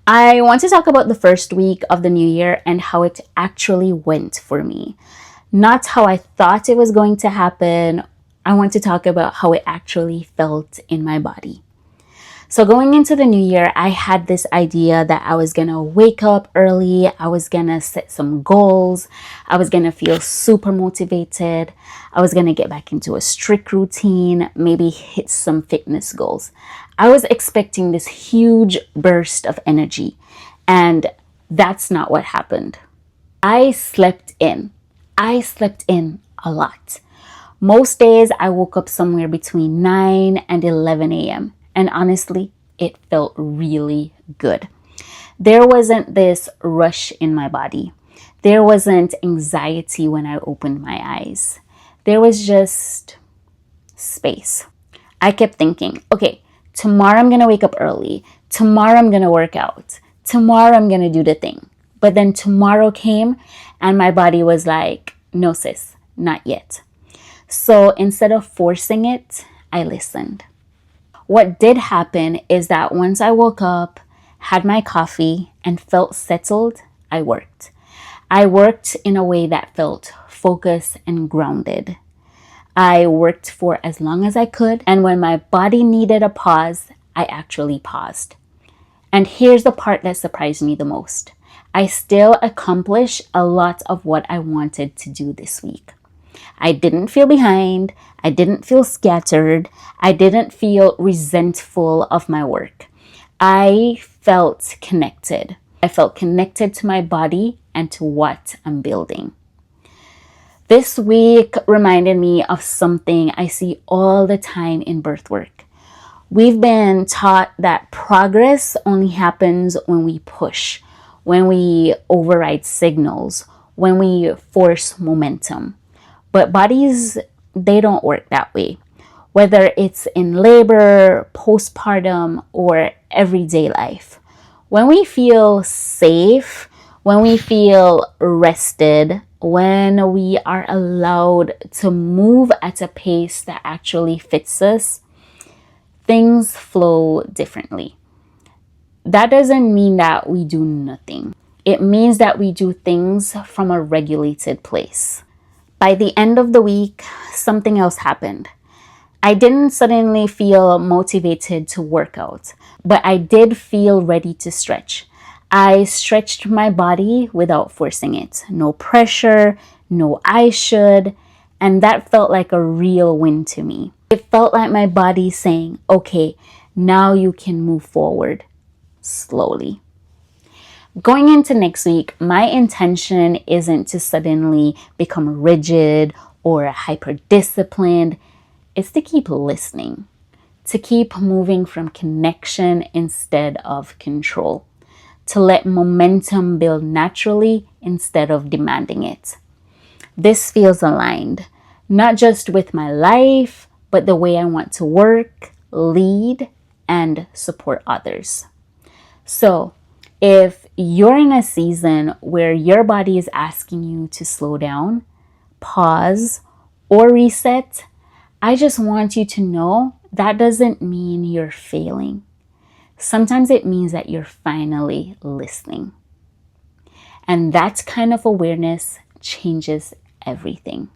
I want to talk about the first week of the new year and how it actually went for me. Not how I thought it was going to happen. I want to talk about how it actually felt in my body. So, going into the new year, I had this idea that I was gonna wake up early, I was gonna set some goals, I was gonna feel super motivated, I was gonna get back into a strict routine, maybe hit some fitness goals. I was expecting this huge burst of energy, and that's not what happened. I slept in. I slept in a lot. Most days I woke up somewhere between 9 and 11 a.m. And honestly, it felt really good. There wasn't this rush in my body. There wasn't anxiety when I opened my eyes. There was just space. I kept thinking, okay, tomorrow I'm going to wake up early. Tomorrow I'm going to work out. Tomorrow I'm going to do the thing. But then tomorrow came and my body was like, no, sis, not yet. So instead of forcing it, I listened. What did happen is that once I woke up, had my coffee, and felt settled, I worked. I worked in a way that felt focused and grounded. I worked for as long as I could, and when my body needed a pause, I actually paused. And here's the part that surprised me the most. I still accomplished a lot of what I wanted to do this week. I didn't feel behind. I didn't feel scattered. I didn't feel resentful of my work. I felt connected. I felt connected to my body and to what I'm building. This week reminded me of something I see all the time in birth work. We've been taught that progress only happens when we push, when we override signals, when we force momentum. But bodies, they don't work that way. Whether it's in labor, postpartum, or everyday life. When we feel safe, when we feel rested, when we are allowed to move at a pace that actually fits us, things flow differently. That doesn't mean that we do nothing. It means that we do things from a regulated place. By the end of the week, something else happened. I didn't suddenly feel motivated to work out, but I did feel ready to stretch. I stretched my body without forcing it. No pressure, no I should, and that felt like a real win to me. It felt like my body saying, okay, now you can move forward slowly. Going into next week, my intention isn't to suddenly become rigid or hyper disciplined. It's to keep listening, to keep moving from connection instead of control, to let momentum build naturally instead of demanding it. This feels aligned, not just with my life, but the way I want to work, lead, and support others. So, if you're in a season where your body is asking you to slow down, pause, or reset, I just want you to know that doesn't mean you're failing. Sometimes it means that you're finally listening. And that kind of awareness changes everything.